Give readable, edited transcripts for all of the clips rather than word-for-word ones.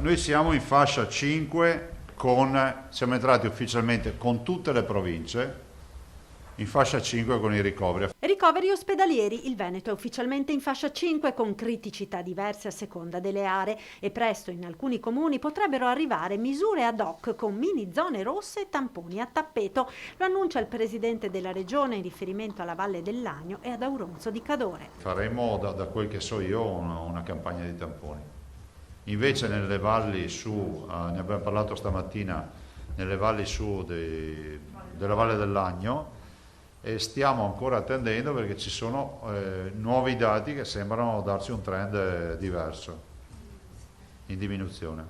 Noi siamo in fascia 5, siamo entrati ufficialmente con tutte le province, in fascia 5 con i ricoveri. Ricoveri ospedalieri. Il Veneto è ufficialmente in fascia 5 con criticità diverse a seconda delle aree e presto in alcuni comuni potrebbero arrivare misure ad hoc con mini zone rosse e tamponi a tappeto. Lo annuncia il presidente della regione in riferimento alla Valle del Lagno e ad Auronzo di Cadore. Faremo, da quel che so io, una campagna di tamponi. Invece nelle valli su, ne abbiamo parlato stamattina, nelle valli su della Valle del Lagno, e stiamo ancora attendendo perché ci sono nuovi dati che sembrano darci un trend diverso, in diminuzione.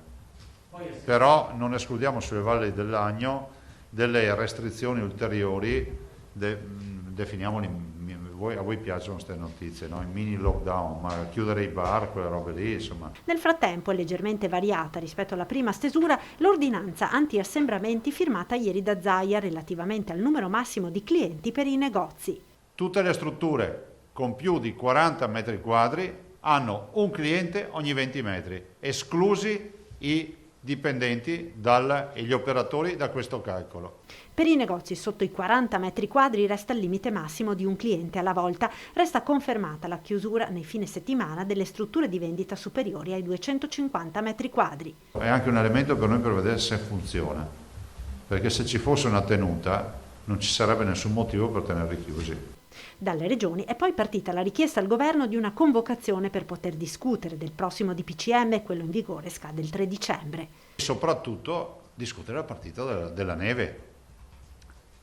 Però non escludiamo sulle valli del Lagno delle restrizioni ulteriori, definiamoli, a voi piacciono queste notizie, no? Il mini lockdown, ma chiudere i bar, quelle robe lì, insomma. Nel frattempo è leggermente variata rispetto alla prima stesura l'ordinanza anti-assembramenti firmata ieri da Zaia relativamente al numero massimo di clienti per i negozi. Tutte le strutture con più di 40 metri quadri hanno un cliente ogni 20 metri, esclusi i dipendenti e gli operatori da questo calcolo. Per i negozi sotto i 40 metri quadri resta il limite massimo di un cliente alla volta. Resta confermata la chiusura nei fine settimana delle strutture di vendita superiori ai 250 metri quadri. È anche un elemento per noi per vedere se funziona, perché se ci fosse una tenuta non ci sarebbe nessun motivo per tenerli chiusi. Dalle regioni è poi partita la richiesta al governo di una convocazione per poter discutere del prossimo DPCM, quello in vigore scade il 3 dicembre. E soprattutto discutere la partita della neve.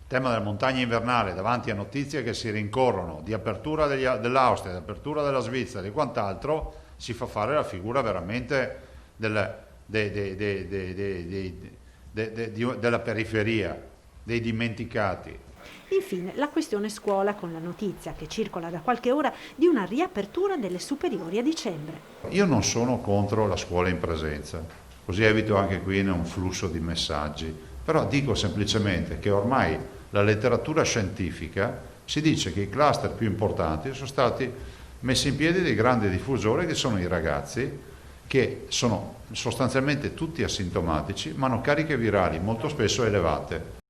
Il tema della montagna invernale, davanti a notizie che si rincorrono di apertura dell'Austria, di apertura della Svizzera e quant'altro, si fa fare la figura veramente della periferia, dei dimenticati. Infine la questione scuola, con la notizia che circola da qualche ora di una riapertura delle superiori a dicembre. Io non sono contro la scuola in presenza, così evito anche qui un flusso di messaggi, però dico semplicemente che ormai la letteratura scientifica ci dice che i cluster più importanti sono stati messi in piedi dei grandi diffusori che sono i ragazzi, che sono sostanzialmente tutti asintomatici ma hanno cariche virali molto spesso elevate.